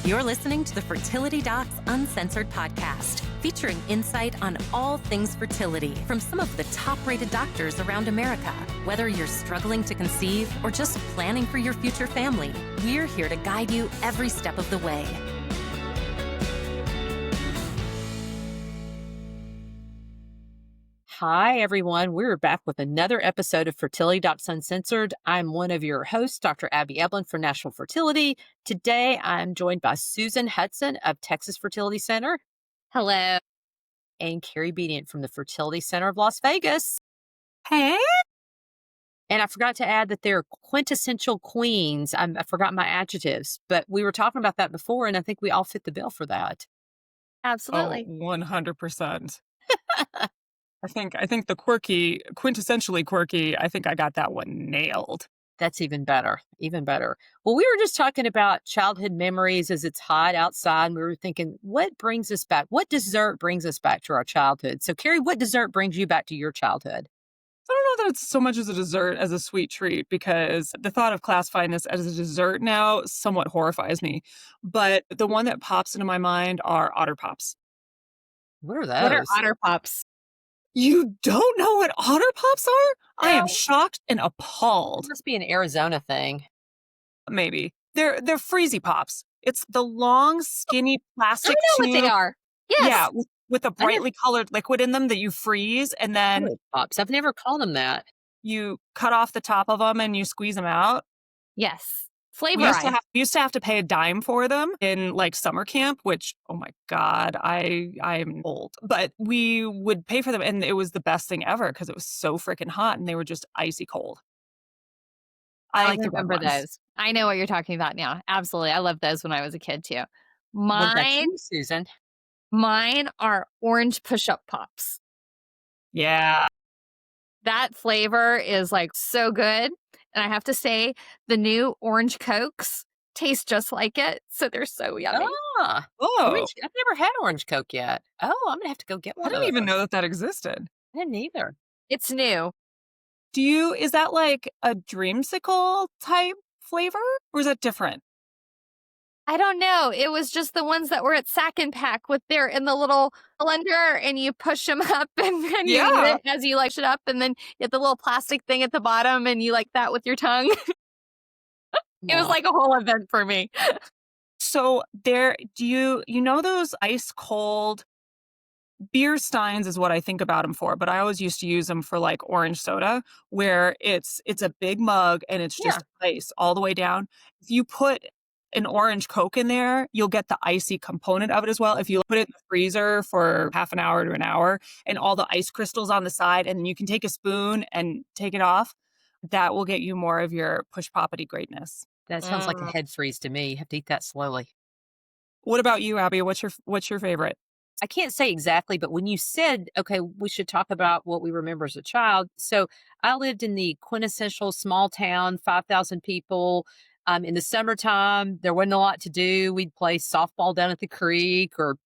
You're listening to the Fertility Docs Uncensored podcast, featuring insight on all things fertility from some of the top-rated doctors around America. Whether you're struggling to conceive or just planning for your future family, we're here to guide you every step of the way. Hi, everyone. We're back with another episode of Fertility Docs Uncensored. I'm one of your hosts, Dr. Abby Eblin from National Fertility. Today, I'm joined by Susan Hudson of Texas Fertility Center. Hello. And Carrie Bedient from the Fertility Center of Las Vegas. Hey. And I forgot to add that they're quintessential queens. I forgot my adjectives, but we were talking about that before, and I think we all fit the bill for that. Absolutely. 100%. I think the quintessentially quirky, I think I got that one nailed. That's even better, even better. Well, we were just talking about childhood memories as it's hot outside, and we were thinking, what brings us back? What dessert brings us back to our childhood? So, Carrie, what dessert brings you back to your childhood? I don't know that it's so much as a dessert as a sweet treat, because the thought of classifying this as a dessert now somewhat horrifies me. But the one that pops into my mind are Otter Pops. What are those? What are Otter Pops? You don't know what Otter Pops are? No. I am shocked and appalled. It must be an Arizona thing. Maybe. They're Freezy Pops. It's the long, skinny plastic I know tube. what they are. Yes. Yeah, with a brightly colored liquid in them that you freeze, and then Pops. I've never called them that. you cut off the top of them and you squeeze them out. Yes. We Flavorized. used to have to pay a dime for them in like summer camp, which, oh my God, I'm old. But we would pay for them, and it was the best thing ever because it was so freaking hot and they were just icy cold. I like the red remember ones. those. I know what you're talking about now. Absolutely. I loved those when I was a kid too. What about Mine, you, Susan? mine are orange push-up pops. Yeah. That flavor is like so good. And I have to say, the new orange Cokes taste just like it. So they're so yummy. Ah, Oh, I've never had orange Coke yet. Oh, I'm going to have to go get one I didn't of even those. know that existed. I didn't either. It's new. Is that like a dreamsicle type flavor, or is that different? I don't know. It was just the ones that were at Sack and Pack with their in the little blender, and you push them up and then you eat Yeah. it as you like it up, and then you get the little plastic thing at the bottom and you like that with your tongue. It was Aw. like a whole event for me. So do you know those ice cold beer steins is what I think about them for, but I always used to use them for like orange soda, where it's a big mug and it's just ice all the way down. If you put an orange Coke in there, you'll get the icy component of it as well. If you put it in the freezer for half an hour to an hour and all the ice crystals on the side, and you can take a spoon and take it off, that will get you more of your push poppity greatness. That sounds like a head freeze to me. You have to eat that slowly. What about you, Abby? What's your favorite? I can't say exactly, but when you said, okay, we should talk about what we remember as a child. So I lived in the quintessential small town, 5,000 people. In the summertime, there wasn't a lot to do. We'd play softball down at the creek or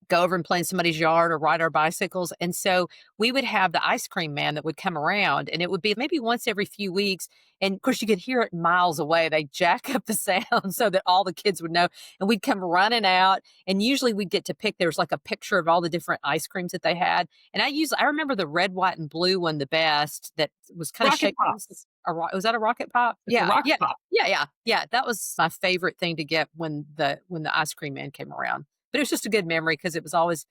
go over and play in somebody's yard or ride our bicycles. And so we would have the ice cream man that would come around, and it would be maybe once every few weeks. And of course, you could hear it miles away. They jack up the sound so that all the kids would know. And we'd come running out. And usually we'd get to pick, there was like a picture of all the different ice creams that they had. And I remember the red, white, and blue one the best, that was kind of Rocket shaped. Pops. Was that a rocket pop? It's a rocket pop. Yeah. That was my favorite thing to get when the ice cream man came around. But it was just a good memory because it was always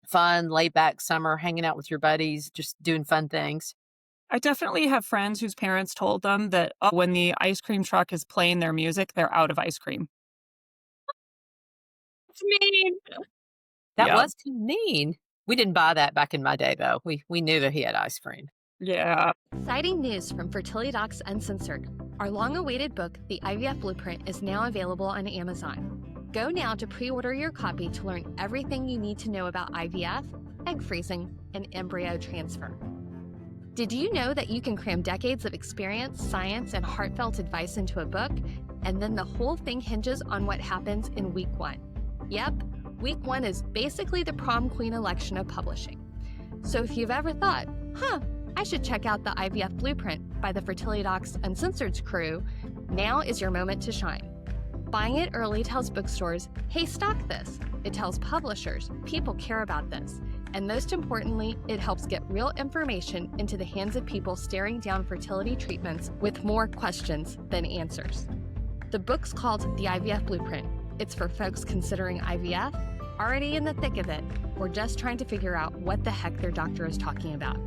fun, laid back summer, hanging out with your buddies, just doing fun things. I definitely have friends whose parents told them that when the ice cream truck is playing their music, they're out of ice cream. It's mean. That Yeah. was mean. We didn't buy that back in my day, though. We knew that he had ice cream. Yeah. Exciting news from Fertility Docs Uncensored. Our long-awaited book, The IVF Blueprint, is now available on Amazon. Go now to pre-order your copy to learn everything you need to know about IVF, egg freezing, and embryo transfer. Did you know that you can cram decades of experience, science, and heartfelt advice into a book, and then the whole thing hinges on what happens in week 1? Yep, week 1 is basically the prom queen election of publishing. So if you've ever thought, I should check out the IVF Blueprint by the Fertility Docs Uncensored crew, now is your moment to shine. Buying it early tells bookstores, hey, stock this. It tells publishers, people care about this. And most importantly, it helps get real information into the hands of people staring down fertility treatments with more questions than answers. The book's called The IVF Blueprint. It's for folks considering IVF, already in the thick of it, or just trying to figure out what the heck their doctor is talking about.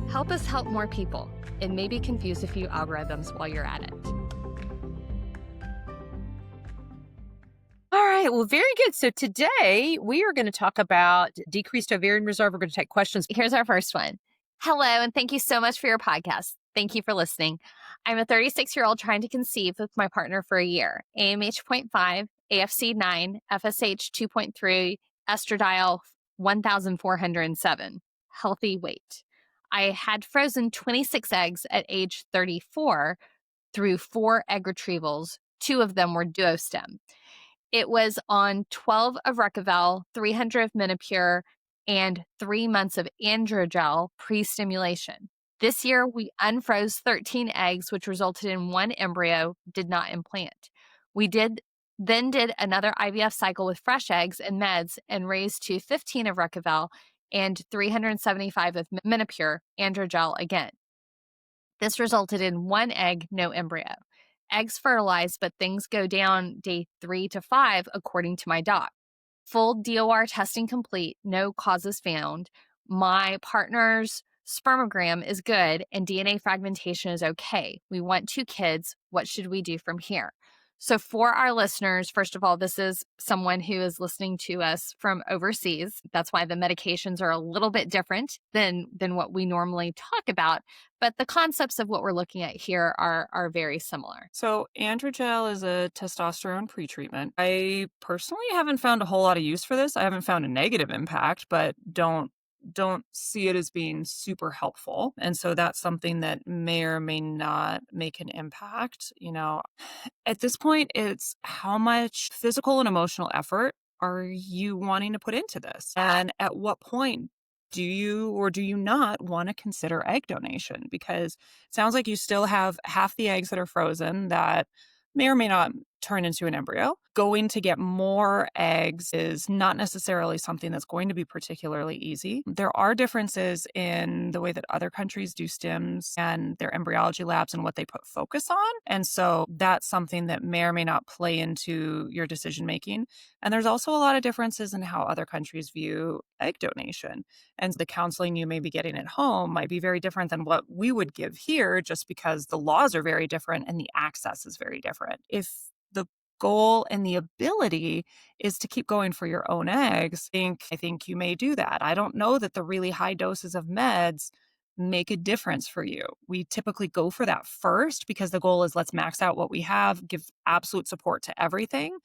Help us help more people, and maybe confuse a few algorithms while you're at it. All right. Well, very good. So today we are going to talk about decreased ovarian reserve. We're going to take questions. Here's our first one. Hello, and thank you so much for your podcast. Thank you for listening. I'm a 36-year-old trying to conceive with my partner for a year. AMH 0.5, AFC 9, FSH 2.3, estradiol 1,407. Healthy weight. I had frozen 26 eggs at age 34 through 4 egg retrievals. 2 of them were duostem. It was on 12 of Recavel, 300 of Minipure, and 3 months of Androgel pre-stimulation. This year, we unfroze 13 eggs, which resulted in 1 embryo, did not implant. We then did another IVF cycle with fresh eggs and meds and raised to 15 of Recavel and 375 of Minipure, Androgel again. This resulted in 1 egg, no embryo. Eggs fertilized, but things go down day 3 to 5, according to my doc. Full DOR testing complete, no causes found. My partner's spermogram is good and DNA fragmentation is okay. We want 2 kids. What should we do from here? So for our listeners, first of all, this is someone who is listening to us from overseas. That's why the medications are a little bit different than what we normally talk about. But the concepts of what we're looking at here are very similar. So Androgel is a testosterone pretreatment. I personally haven't found a whole lot of use for this. I haven't found a negative impact, but don't see it as being super helpful. And so that's something that may or may not make an impact. At this point, it's how much physical and emotional effort are you wanting to put into this? And at what point do you or do you not want to consider egg donation? Because it sounds like you still have half the eggs that are frozen that may or may not turn into an embryo. Going to get more eggs is not necessarily something that's going to be particularly easy. There are differences in the way that other countries do stims and their embryology labs and what they put focus on. And so that's something that may or may not play into your decision making. And there's also a lot of differences in how other countries view egg donation. And the counseling you may be getting at home might be very different than what we would give here, just because the laws are very different and the access is very different. If the goal and the ability is to keep going for your own eggs, I think you may do that. I don't know that the really high doses of meds make a difference for you. We typically go for that first because the goal is let's max out what we have, give absolute support to everything.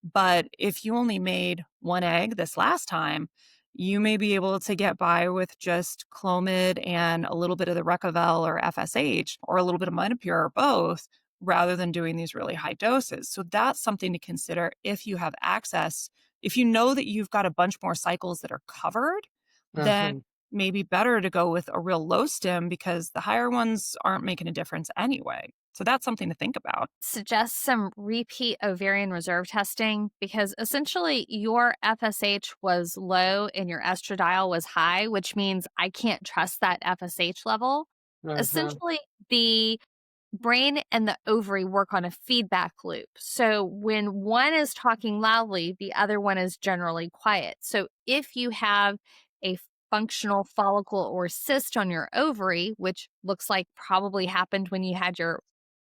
But if you only made 1 egg this last time, you may be able to get by with just Clomid and a little bit of the Recavel or FSH or a little bit of Minipure or both, rather than doing these really high doses. So that's something to consider if you have access. If you know that you've got a bunch more cycles that are covered, then maybe better to go with a real low stim because the higher ones aren't making a difference anyway. So that's something to think about. Suggest some repeat ovarian reserve testing because essentially your FSH was low and your estradiol was high, which means I can't trust that FSH level. Essentially, the brain and the ovary work on a feedback loop. So when one is talking loudly, the other one is generally quiet. So if you have a functional follicle or cyst on your ovary, which looks like probably happened when you had your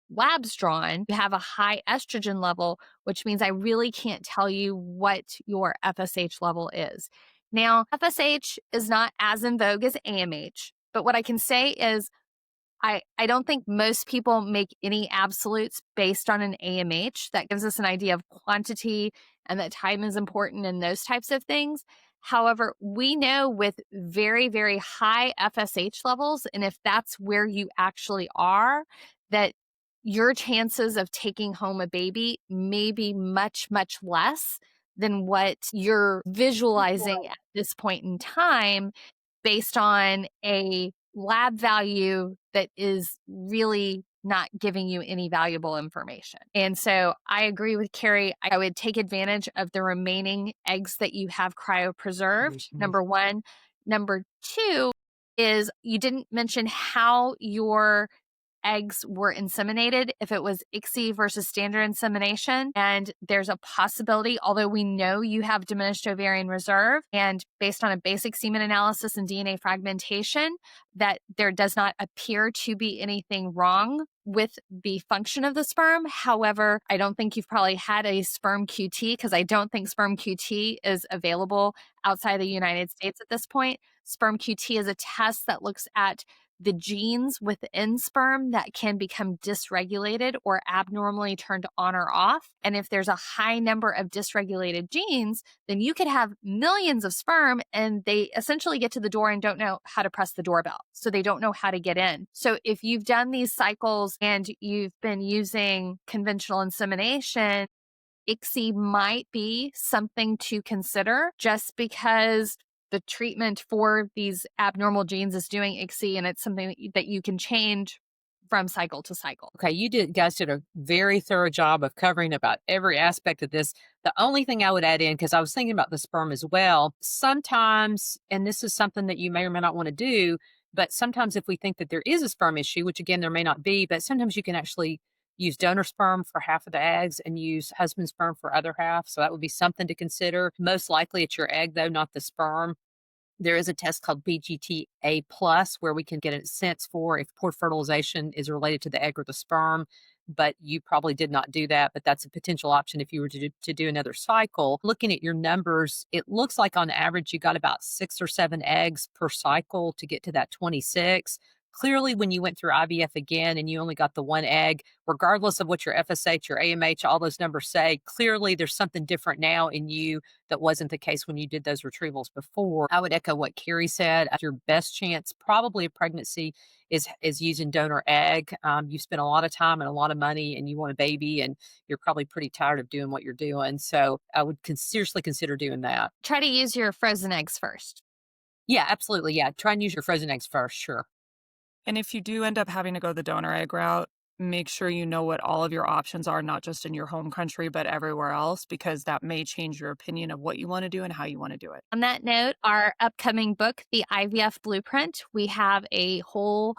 labs drawn, you have a high estrogen level, which means I really can't tell you what your FSH level is. Now, FSH is not as in vogue as AMH, but what I can say is I don't think most people make any absolutes based on an AMH. That gives us an idea of quantity and that time is important and those types of things. However, we know with very, very high FSH levels, and if that's where you actually are, that your chances of taking home a baby may be much, much less than what you're visualizing at this point in time based on a lab value that is really not giving you any valuable information. And so I agree with Carrie. I would take advantage of the remaining eggs that you have cryopreserved, number one. Number two is you didn't mention how your eggs were inseminated, if it was ICSI versus standard insemination. And there's a possibility, although we know you have diminished ovarian reserve, and based on a basic semen analysis and DNA fragmentation, that there does not appear to be anything wrong with the function of the sperm. However, I don't think you've probably had a sperm QT, because I don't think sperm QT is available outside the United States at this point. Sperm QT is a test that looks at the genes within sperm that can become dysregulated or abnormally turned on or off. And if there's a high number of dysregulated genes, then you could have millions of sperm and they essentially get to the door and don't know how to press the doorbell. So they don't know how to get in. So if you've done these cycles and you've been using conventional insemination, ICSI might be something to consider, just because the treatment for these abnormal genes is doing ICSI, and it's something that you can change from cycle to cycle. Okay, guys did a very thorough job of covering about every aspect of this. The only thing I would add in, because I was thinking about the sperm as well, sometimes, and this is something that you may or may not want to do, but sometimes if we think that there is a sperm issue, which again, there may not be, but sometimes you can actually use donor sperm for half of the eggs and use husband sperm for other half. So that would be something to consider. Most likely it's your egg though, not the sperm. There is a test called BGTA plus where we can get a sense for if poor fertilization is related to the egg or the sperm, but you probably did not do that. But that's a potential option if you were to do another cycle. Looking at your numbers, it looks like on average you got about 6 or 7 eggs per cycle to get to that 26. Clearly, when you went through IVF again and you only got the 1 egg, regardless of what your FSH, your AMH, all those numbers say, clearly there's something different now in you that wasn't the case when you did those retrievals before. I would echo what Carrie said. Your best chance probably of pregnancy is using donor egg. You've spent a lot of time and a lot of money and you want a baby and you're probably pretty tired of doing what you're doing. So I would seriously consider doing that. Try to use your frozen eggs first. Yeah, absolutely. Yeah. Try and use your frozen eggs first. Sure. And if you do end up having to go the donor egg route, make sure you know what all of your options are, not just in your home country, but everywhere else, because that may change your opinion of what you want to do and how you want to do it. On that note, our upcoming book, The IVF Blueprint, we have a whole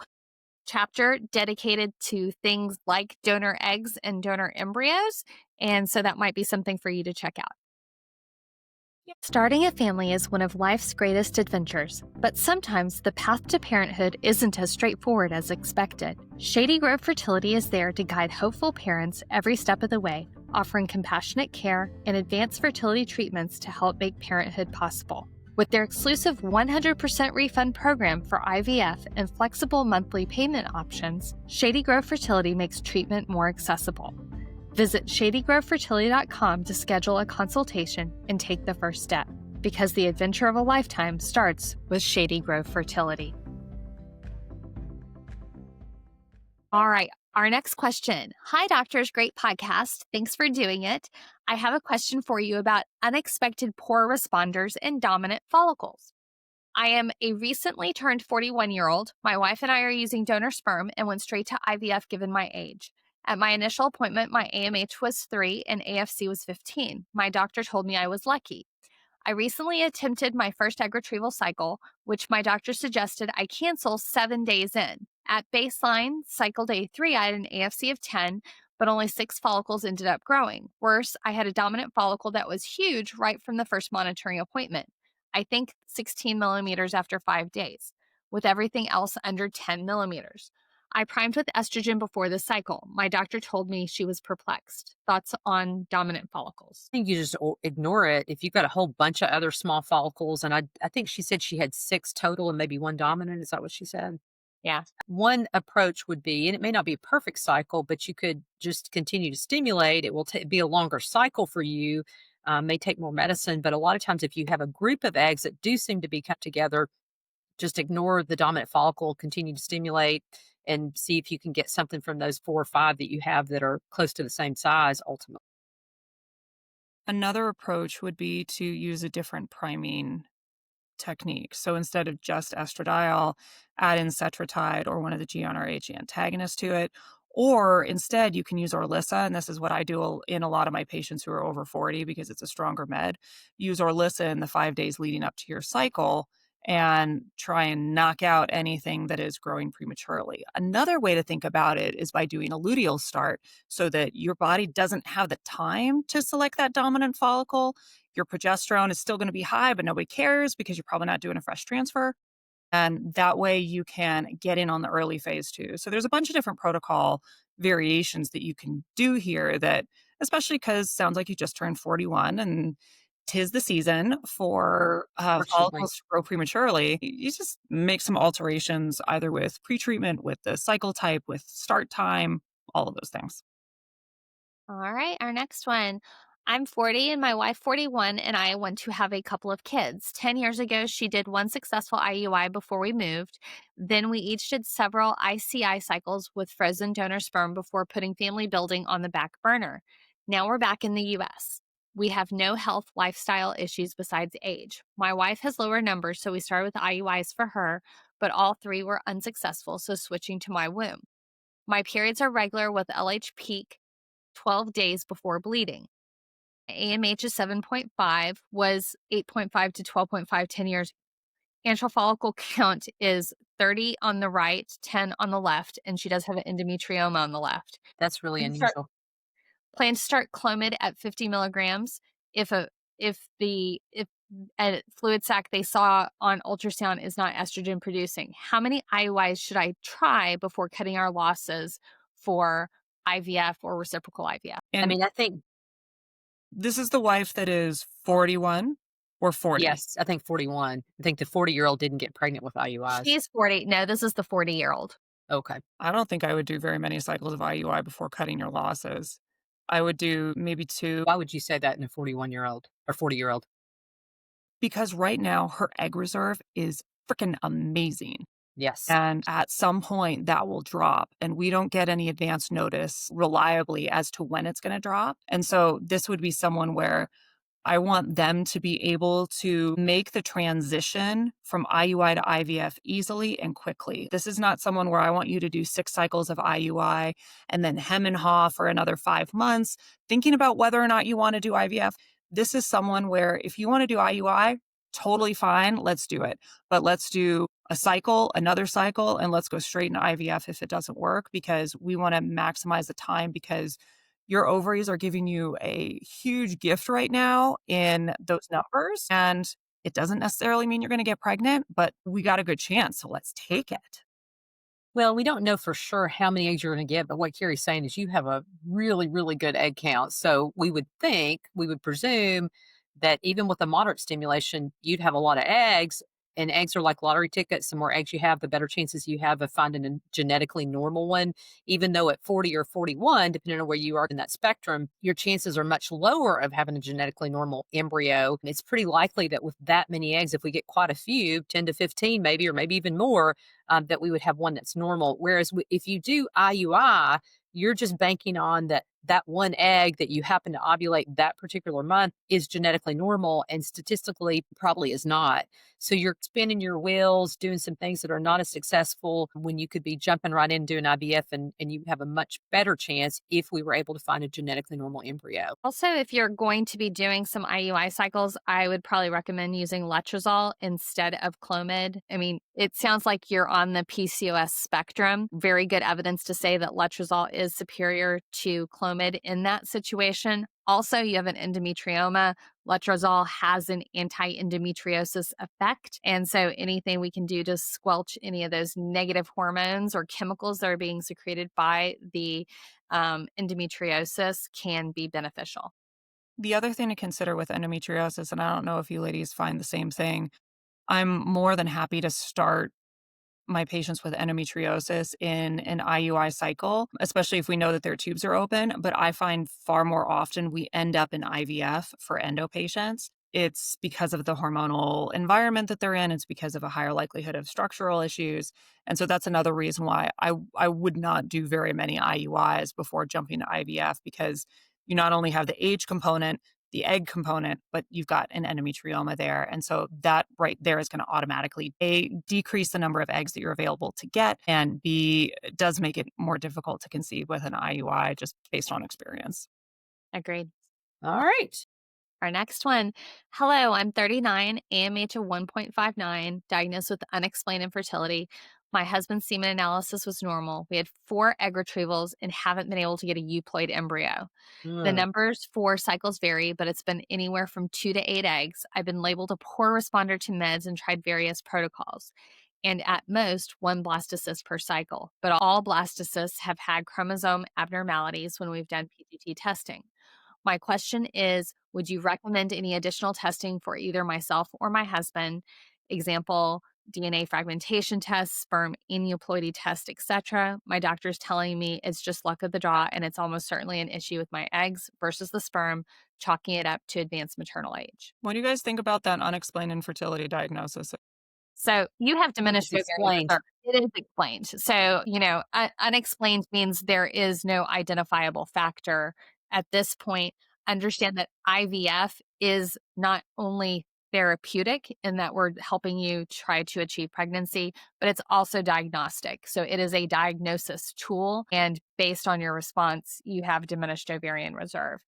chapter dedicated to things like donor eggs and donor embryos. And so that might be something for you to check out. Starting a family is one of life's greatest adventures, but sometimes the path to parenthood isn't as straightforward as expected. Shady Grove Fertility is there to guide hopeful parents every step of the way, offering compassionate care and advanced fertility treatments to help make parenthood possible. With their exclusive 100% refund program for IVF and flexible monthly payment options, Shady Grove Fertility makes treatment more accessible. Visit shadygrovefertility.com to schedule a consultation and take the first step, because the adventure of a lifetime starts with Shady Grove Fertility. All right, our next question. Hi, doctors. Great podcast. Thanks for doing it. I have a question for you about unexpected poor responders and dominant follicles. I am a recently turned 41-year-old. My wife and I are using donor sperm and went straight to IVF given my age. At my initial appointment, my AMH was 3 and AFC was 15. My doctor told me I was lucky. I recently attempted my first egg retrieval cycle, which my doctor suggested I cancel 7 days in. At baseline, cycle day 3, I had an AFC of 10, but only 6 follicles ended up growing. Worse, I had a dominant follicle that was huge right from the first monitoring appointment. I think 16 millimeters after 5 days, with everything else under 10 millimeters. I primed with estrogen before the cycle. My doctor told me she was perplexed. Thoughts on dominant follicles? I think you just ignore it. If you've got a whole bunch of other small follicles, and I think she said she had 6 total and maybe 1 dominant. Is that what she said? Yeah. One approach would be, and it may not be a perfect cycle, but you could just continue to stimulate. It will be a longer cycle for you, may take more medicine. But a lot of times if you have a group of eggs that do seem to be cut together, just ignore the dominant follicle, continue to stimulate, and see if you can get something from those 4 or 5 that you have that are close to the same size ultimately. Another approach would be to use a different priming technique. So instead of just estradiol, add in cetrotide or one of the GnRH antagonists to it, Or instead, you can use Orlissa, and this is what I do in a lot of my patients who are over 40 because it's a stronger med. Use Orlissa in the 5 days leading up to your cycle and try and knock out anything that is growing prematurely. Another way to think about it is by doing a luteal start so that your body doesn't have the time to select that dominant follicle. Your progesterone is still going to be high, but nobody cares because you're probably not doing a fresh transfer. And that way you can get in on the early phase too. So there's a bunch of different protocol variations that you can do here that, especially because sounds like you just turned 41 and tis the season for Fortunately. follicles to grow prematurely. You just make some alterations either with pretreatment, with the cycle type, with start time, all of those things. All right, our next one. I'm 40 and my wife 41, and I want to have a couple of kids. 10 years ago, she did one successful IUI before we moved. Then we each did several ICI cycles with frozen donor sperm before putting family building on the back burner. Now we're back in the US. We have no health lifestyle issues besides age. My wife has lower numbers, so we started with IUIs for her, but all three were unsuccessful, so switching to my womb. My periods are regular with LH peak 12 days before bleeding. AMH is 7.5, was 8.5 to 12.5 10 years. Antral follicle count is 30 on the right, 10 on the left, and she does have an endometrioma on the left. That's really And start, unusual. plan to start Clomid at 50 milligrams. If a fluid sac they saw on ultrasound is not estrogen producing, how many IUIs should I try before cutting our losses for IVF or reciprocal IVF? I And mean, I think, this is the wife that is 41 or 40. yes, I think 41. I think the 40-year-old didn't get pregnant with IUIs. She's 40. No, this is the 40-year-old. Okay. I don't think I would do very many cycles of IUI before cutting your losses. I would do maybe two Why would you say that in a 41-year-old or 40-year-old? because right now her egg reserve is freaking amazing. Yes. And at some point that will drop, and we don't get any advance notice reliably as to when it's going to drop. And so this would be someone where I want them to be able to make the transition from IUI to IVF easily and quickly. This is not someone where I want you to do 6 cycles of IUI and then hem and haw for another 5 months, thinking about whether or not you want to do IVF. This is someone where if you want to do IUI, totally fine, let's do it. But let's do a cycle, another cycle, and let's go straight into IVF if it doesn't work because we want to maximize the time because your ovaries are giving you a huge gift right now in those numbers. And it doesn't necessarily mean you're going to get pregnant, but we got a good chance. So let's take it. Well, we don't know for sure how many eggs you're going to get, but what Carrie's saying is you have a really, really good egg count. So we would presume that even with a moderate stimulation, you'd have a lot of eggs. And eggs are like lottery tickets. The more eggs you have, the better chances you have of finding a genetically normal one. Even though at 40 or 41, depending on where you are in that spectrum, your chances are much lower of having a genetically normal embryo. And it's pretty likely that with that many eggs, if we get quite a few, 10 to 15 maybe, or maybe even more, that we would have one that's normal. Whereas if you do IUI, you're just banking on that one egg that you happen to ovulate that particular month is genetically normal and statistically probably is not. So you're spinning your wheels, doing some things that are not as successful when you could be jumping right in doing IVF and you have a much better chance if we were able to find a genetically normal embryo. Also, if you're going to be doing some IUI cycles, I would probably recommend using letrozole instead of Clomid. I mean, it sounds like you're on the PCOS spectrum. Very good evidence to say that letrozole is superior to Clomid in that situation. Also, you have an endometrioma. Letrozole has an anti-endometriosis effect. And so anything we can do to squelch any of those negative hormones or chemicals that are being secreted by the endometriosis can be beneficial. The other thing to consider with endometriosis, and I don't know if you ladies find the same thing, I'm more than happy to start my patients with endometriosis in an IUI cycle, especially if we know that their tubes are open. But I find far more often we end up in IVF for endo patients. It's because of the hormonal environment that they're in. It's because of a higher likelihood of structural issues. And so that's another reason why I would not do very many IUIs before jumping to IVF because you not only have the age component, the egg component, but you've got an endometrioma there. And so that right there is going to automatically A, decrease the number of eggs that you're available to get, and B, it does make it more difficult to conceive with an IUI just based on experience. Agreed. All right. Our next one. Hello, I'm 39, AMH of 1.59, diagnosed with unexplained infertility. My husband's semen analysis was normal. We had 4 egg retrievals and haven't been able to get a euploid embryo. The Mm. numbers for cycles vary, but it's been anywhere from 2 to 8 eggs. I've been labeled a poor responder to meds and tried various protocols. And at most, 1 blastocyst per cycle. But all blastocysts have had chromosome abnormalities when we've done PGT testing. My question is, would you recommend any additional testing for either myself or my husband? Example, DNA fragmentation tests, sperm aneuploidy test, etc. My doctor's telling me it's just luck of the draw and it's almost certainly an issue with my eggs versus the sperm, chalking it up to advanced maternal age. What do you guys think about that unexplained infertility diagnosis? So you have diminished It's ovarian explained. reserve. It is explained. So, unexplained means there is no identifiable factor at this point. Understand that IVF is not only therapeutic in that we're helping you try to achieve pregnancy, but it's also diagnostic. So it is a diagnosis tool. And based on your response, you have diminished ovarian reserve.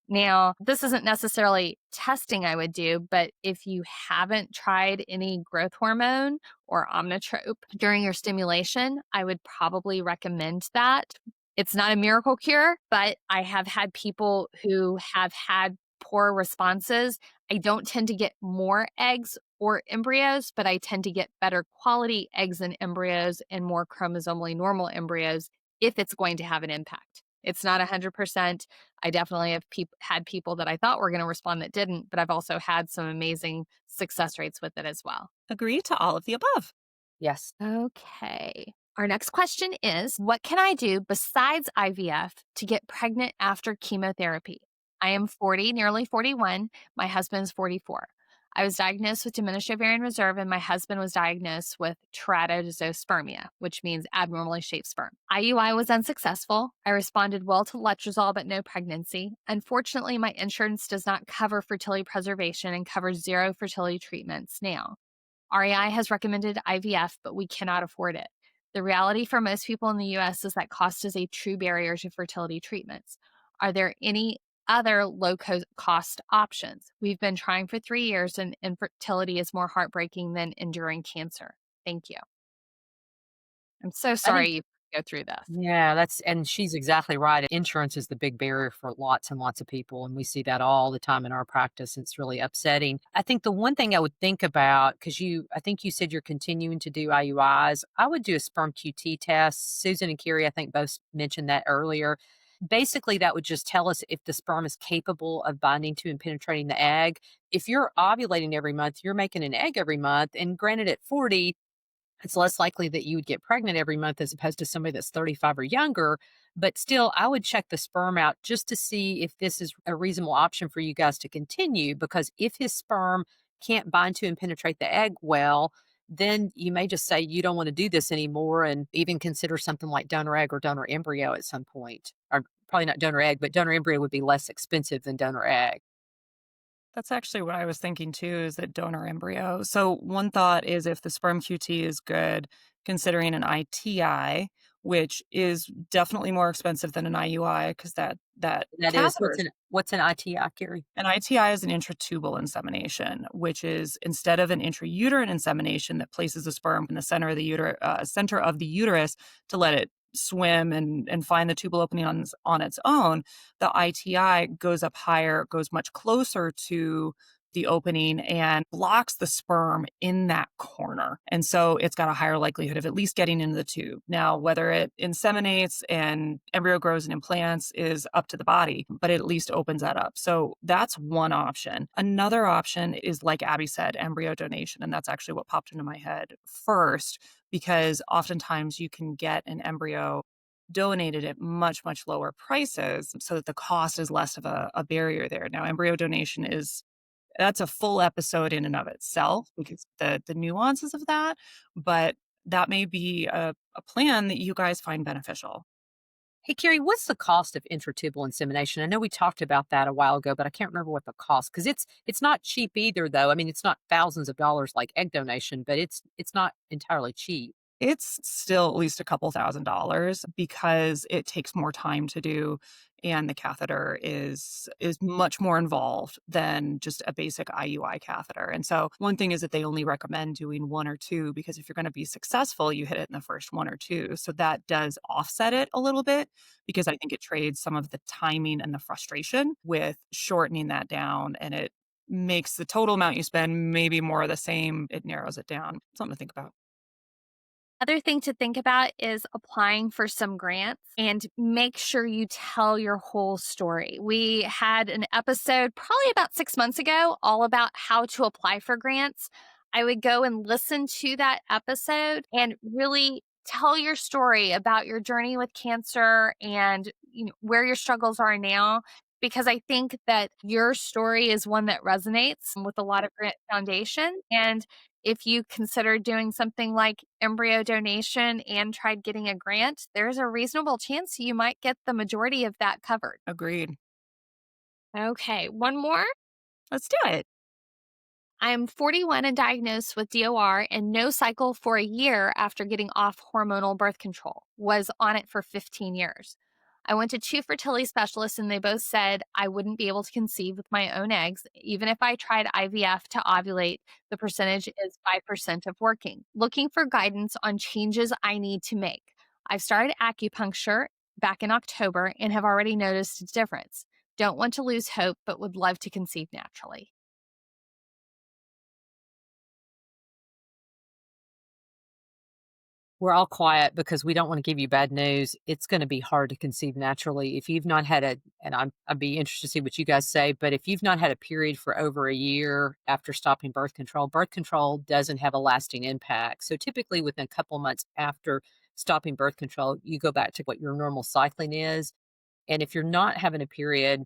Now, this isn't necessarily testing I would do, but if you haven't tried any growth hormone or omnitrope during your stimulation, I would probably recommend that. It's not a miracle cure, but I have had people who have had poor responses. I don't tend to get more eggs or embryos, but I tend to get better quality eggs and embryos and more chromosomally normal embryos if it's going to have an impact. It's not 100%. I definitely have had people that I thought were going to respond that didn't, but I've also had some amazing success rates with it as well. Agree to all of the above. Yes. Okay. Our next question is, what can I do besides IVF to get pregnant after chemotherapy? I am 40, nearly 41. My husband is 44. I was diagnosed with diminished ovarian reserve, and my husband was diagnosed with teratozospermia, which means abnormally shaped sperm. IUI was unsuccessful. I responded well to letrozole, but no pregnancy. Unfortunately, my insurance does not cover fertility preservation and covers 0 fertility treatments now. REI has recommended IVF, but we cannot afford it. The reality for most people in the US is that cost is a true barrier to fertility treatments. Are there any other low cost options? We've been trying for 3 years, and infertility is more heartbreaking than enduring cancer. Thank you. I'm so I think sorry you go through this. Yeah, and she's exactly right. Insurance is the big barrier for lots and lots of people. And we see that all the time in our practice. It's really upsetting. I think the one thing I would think about, because I think you said you're continuing to do IUIs, I would do a sperm QT test. Susan and Carrie, I think both mentioned that earlier. Basically, that would just tell us if the sperm is capable of binding to and penetrating the egg. If you're ovulating every month, you're making an egg every month. And granted, at 40, it's less likely that you would get pregnant every month as opposed to somebody that's 35 or younger. But still, I would check the sperm out just to see if this is a reasonable option for you guys to continue. Because if his sperm can't bind to and penetrate the egg well, then you may just say you don't want to do this anymore and even consider something like donor egg or donor embryo at some point. Or probably not donor egg, but donor embryo would be less expensive than donor egg. That's actually what I was thinking too, is that donor embryo. So one thought is if the sperm QT is good, considering an ITI, which is definitely more expensive than an IUI because that That is catheter what's an ITI, Carrie? an ITI is an intratubal insemination, which is instead of an intrauterine insemination that places the sperm in the center of the uterus to let it swim and find the tubal opening on its own. The ITI goes up higher, goes much closer to the opening and blocks the sperm in that corner. And so it's got a higher likelihood of at least getting into the tube. Now, whether it inseminates and embryo grows and implants is up to the body, but it at least opens that up. So that's one option. Another option is, like Abby said, embryo donation. And that's actually what popped into my head first, because oftentimes you can get an embryo donated at much, much lower prices so that the cost is less of a barrier there. Now, embryo donation that's a full episode in and of itself because the nuances of that, but that may be a plan that you guys find beneficial. Hey, Carrie, what's the cost of intratubal insemination? I know we talked about that a while ago, but I can't remember what the cost because it's not cheap either, though. I mean, it's not thousands of dollars like egg donation, but it's not entirely cheap. It's still at least a couple $1,000s because it takes more time to do, and the catheter is much more involved than just a basic IUI catheter. And so one thing is that they only recommend doing 1 or 2 because if you're going to be successful, you hit it in the first 1 or 2. So that does offset it a little bit because I think it trades some of the timing and the frustration with shortening that down, and it makes the total amount you spend maybe more of the same. It narrows it down. Something to think about. Other thing to think about is applying for some grants and make sure you tell your whole story. We had an episode probably about 6 months ago all about how to apply for grants. I would go and listen to that episode and really tell your story about your journey with cancer and where your struggles are now, because I think that your story is one that resonates with a lot of grant foundation. And if you consider doing something like embryo donation and tried getting a grant, there's a reasonable chance you might get the majority of that covered. Agreed. Okay, one more. Let's do it. I'm 41 and diagnosed with DOR and no cycle for a year after getting off hormonal birth control. Was on it for 15 years. I went to 2 fertility specialists and they both said I wouldn't be able to conceive with my own eggs. Even if I tried IVF to ovulate, the percentage is 5% of working. Looking for guidance on changes I need to make. I've started acupuncture back in October and have already noticed a difference. Don't want to lose hope, but would love to conceive naturally. We're all quiet because we don't want to give you bad news. It's going to be hard to conceive naturally if you've not had I'd be interested to see what you guys say, but if you've not had a period for over a year after stopping birth control doesn't have a lasting impact. So typically within a couple months after stopping birth control, you go back to what your normal cycling is. And if you're not having a period,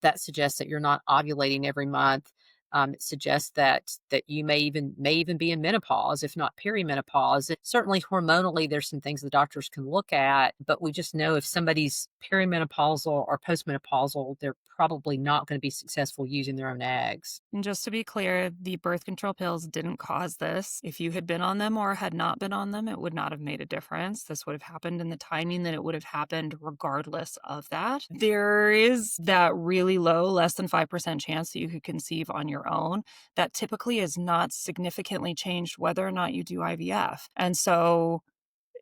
that suggests that you're not ovulating every month. It suggests that you may even be in menopause, if not perimenopause. Certainly, hormonally, there's some things the doctors can look at, but we just know if somebody's perimenopausal or postmenopausal, they're probably not going to be successful using their own eggs. And just to be clear, the birth control pills didn't cause this. If you had been on them or had not been on them, it would not have made a difference. This would have happened in the timing that it would have happened regardless of that. There is that really low, less than 5% chance that you could conceive on your own. That typically is not significantly changed whether or not you do IVF. And so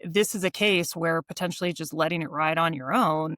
this is a case where potentially just letting it ride on your own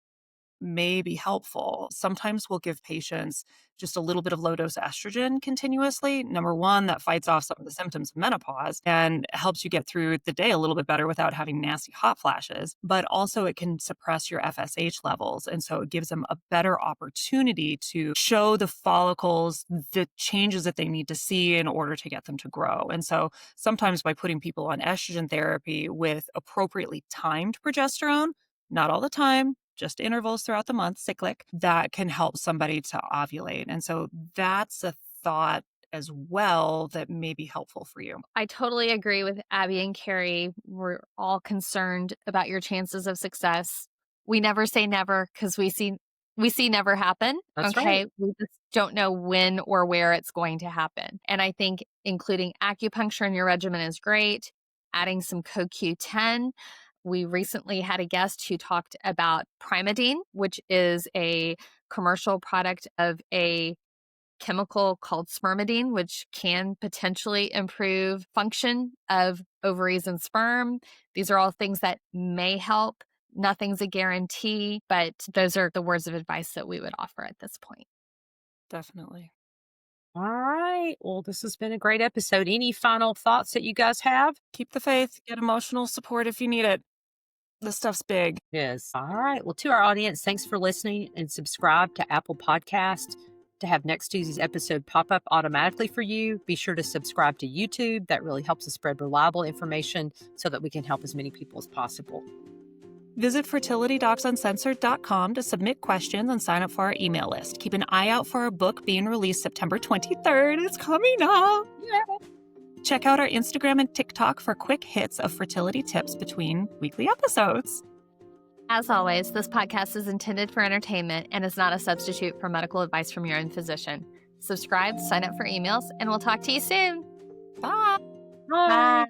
may be helpful. Sometimes we'll give patients just a little bit of low dose estrogen continuously. Number one, that fights off some of the symptoms of menopause and helps you get through the day a little bit better without having nasty hot flashes. But also it can suppress your FSH levels. And so it gives them a better opportunity to show the follicles the changes that they need to see in order to get them to grow. And so sometimes by putting people on estrogen therapy with appropriately timed progesterone, not all the time, just intervals throughout the month, cyclic, that can help somebody to ovulate. And so that's a thought as well that may be helpful for you. I totally agree with Abby and Carrie. We're all concerned about your chances of success. We never say never because we see never happen. That's okay. right. We just don't know when or where it's going to happen. And I think including acupuncture in your regimen is great. Adding some CoQ10. We recently had a guest who talked about Primadine, which is a commercial product of a chemical called spermidine, which can potentially improve function of ovaries and sperm. These are all things that may help. Nothing's a guarantee, but those are the words of advice that we would offer at this point. Definitely. All right. Well, this has been a great episode. Any final thoughts that you guys have? Keep the faith, get emotional support if you need it. This stuff's big. Yes. All right. Well, to our audience, thanks for listening and subscribe to Apple Podcast to have next Tuesday's episode pop up automatically for you. Be sure to subscribe to YouTube. That really helps us spread reliable information so that we can help as many people as possible. Visit fertilitydocsuncensored.com to submit questions and sign up for our email list. Keep an eye out for our book being released September 23rd. It's coming up. Yeah. Check out our Instagram and TikTok for quick hits of fertility tips between weekly episodes. As always, this podcast is intended for entertainment and is not a substitute for medical advice from your own physician. Subscribe, sign up for emails, and we'll talk to you soon. Bye. Bye.